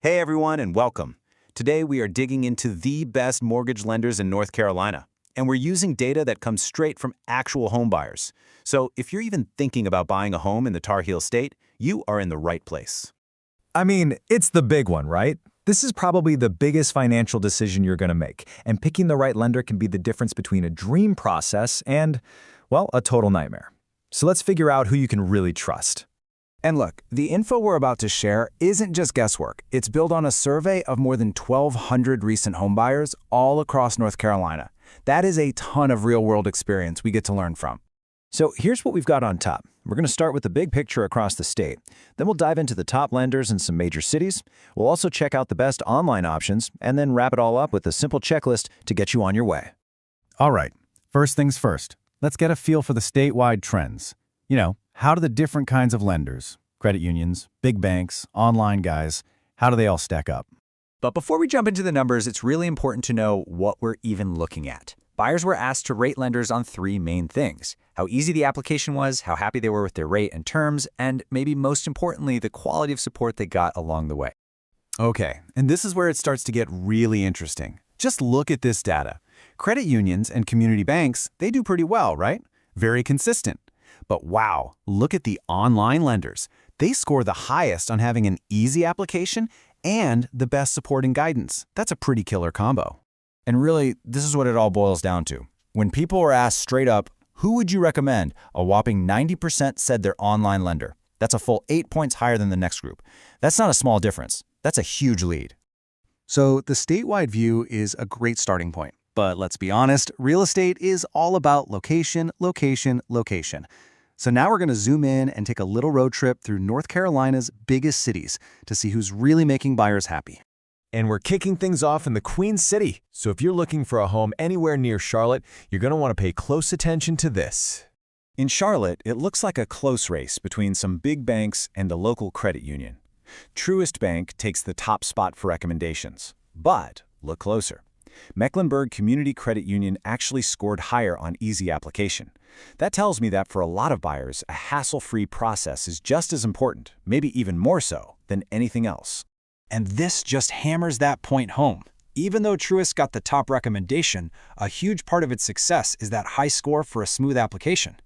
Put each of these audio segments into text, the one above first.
Hey everyone, and welcome. Today we are digging into the best mortgage lenders in North Carolina, and we're using data that comes straight from actual home buyers. So if you're even thinking about buying a home in the Tar Heel State, you are in the right place. I mean, it's the big one, right? This is probably the biggest financial decision you're going to make, and picking the right lender can be the difference between a dream process and, well, a total nightmare. So let's figure out who you can really trust. And look, the info we're about to share isn't just guesswork. It's built on a survey of more than 1,200 recent homebuyers all across North Carolina. That is a ton of real-world experience we get to learn from. So here's what we've got on top. We're going to start with the big picture across the state. Then we'll dive into the top lenders in some major cities. We'll also check out the best online options, and then wrap it all up with a simple checklist to get you on your way. All right, first things first. Let's get a feel for the statewide trends. How do the different kinds of lenders, credit unions, big banks, online guys, how do they all stack up? But before we jump into the numbers, it's really important to know what we're even looking at. Buyers were asked to rate lenders on three main things: how easy the application was, how happy they were with their rate and terms, and maybe most importantly, the quality of support they got along the way. Okay, and this is where it starts to get really interesting. Just look at this data. Credit unions and community banks, they do pretty well, right? Very consistent. But wow, look at the online lenders. They score the highest on having an easy application and the best support and guidance. That's a pretty killer combo. And really, this is what it all boils down to. When people were asked straight up, who would you recommend? A whopping 90% said their online lender. That's a full 8 points higher than the next group. That's not a small difference. That's a huge lead. So the statewide view is a great starting point. But let's be honest, real estate is all about location, location, location. So now we're going to zoom in and take a little road trip through North Carolina's biggest cities to see who's really making buyers happy. And we're kicking things off in the Queen City. So if you're looking for a home anywhere near Charlotte, you're going to want to pay close attention to this. In Charlotte, it looks like a close race between some big banks and a local credit union. Truist Bank takes the top spot for recommendations. But look closer. Mecklenburg Community Credit Union actually scored higher on easy application. That tells me that for a lot of buyers, a hassle-free process is just as important, maybe even more so, than anything else. And this just hammers that point home. Even though Truist got the top recommendation, a huge part of its success is that high score for a smooth application.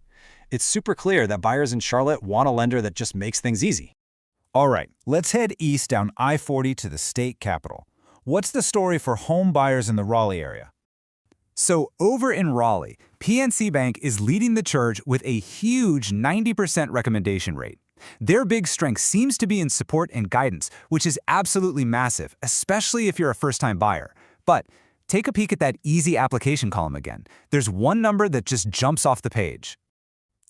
It's super clear that buyers in Charlotte want a lender that just makes things easy. All right, let's head east down I-40 to the state capital. What's the story for home buyers in the Raleigh area? So over in Raleigh, PNC Bank is leading the charge with a huge 90% recommendation rate. Their big strength seems to be in support and guidance, which is absolutely massive, especially if you're a first-time buyer. But take a peek at that easy application column again. There's one number that just jumps off the page.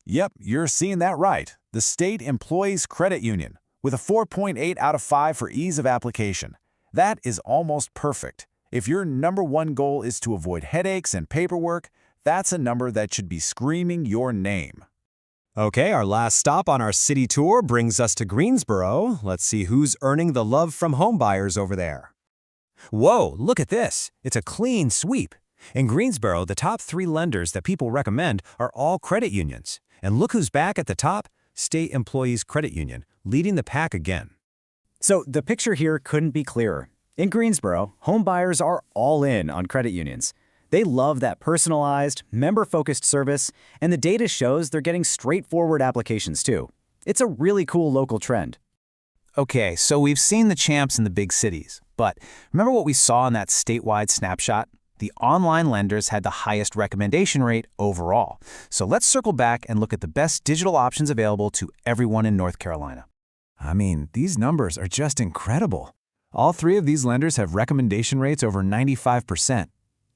Yep, you're seeing that right. The State Employees Credit Union, with a 4.8 out of 5 for ease of application. That is almost perfect. If your number one goal is to avoid headaches and paperwork, that's a number that should be screaming your name. Okay, our last stop on our city tour brings us to Greensboro. Let's see who's earning the love from homebuyers over there. Whoa, look at this. It's a clean sweep. In Greensboro, the top 3 lenders that people recommend are all credit unions. And look who's back at the top, State Employees Credit Union, leading the pack again. So the picture here couldn't be clearer. In Greensboro, home buyers are all in on credit unions. They love that personalized, member-focused service, and the data shows they're getting straightforward applications too. It's a really cool local trend. Okay, so we've seen the champs in the big cities, but remember what we saw in that statewide snapshot? The online lenders had the highest recommendation rate overall. So let's circle back and look at the best digital options available to everyone in North Carolina. I mean, these numbers are just incredible. All 3 of these lenders have recommendation rates over 95%.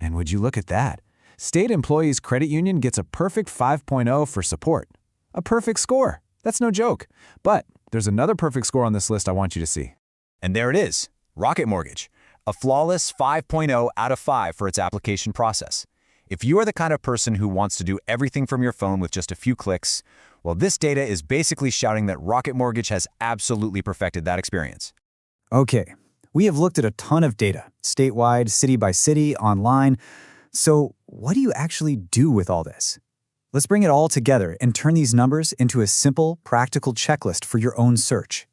And would you look at that? State Employees Credit Union gets a perfect 5.0 for support. A perfect score. That's no joke. But there's another perfect score on this list I want you to see. And there it is, Rocket Mortgage, a flawless 5.0 out of 5 for its application process. If you are the kind of person who wants to do everything from your phone with just a few clicks, well, this data is basically shouting that Rocket Mortgage has absolutely perfected that experience. Okay, we have looked at a ton of data, statewide, city by city, online. So what do you actually do with all this? Let's bring it all together and turn these numbers into a simple, practical checklist for your own search.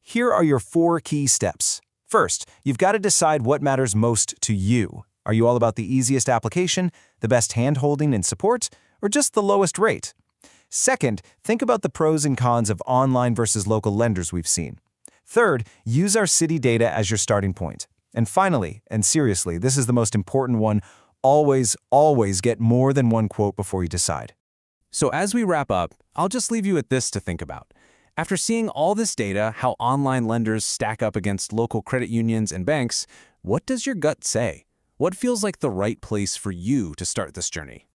Here are your 4 key steps. First, you've got to decide what matters most to you. Are you all about the easiest application, the best hand-holding and support, or just the lowest rate? Second, think about the pros and cons of online versus local lenders we've seen. Third, use our city data as your starting point. And finally, and seriously, this is the most important one, always, always get more than one quote before you decide. So as we wrap up, I'll just leave you with this to think about. After seeing all this data, how online lenders stack up against local credit unions and banks, what does your gut say? What feels like the right place for you to start this journey?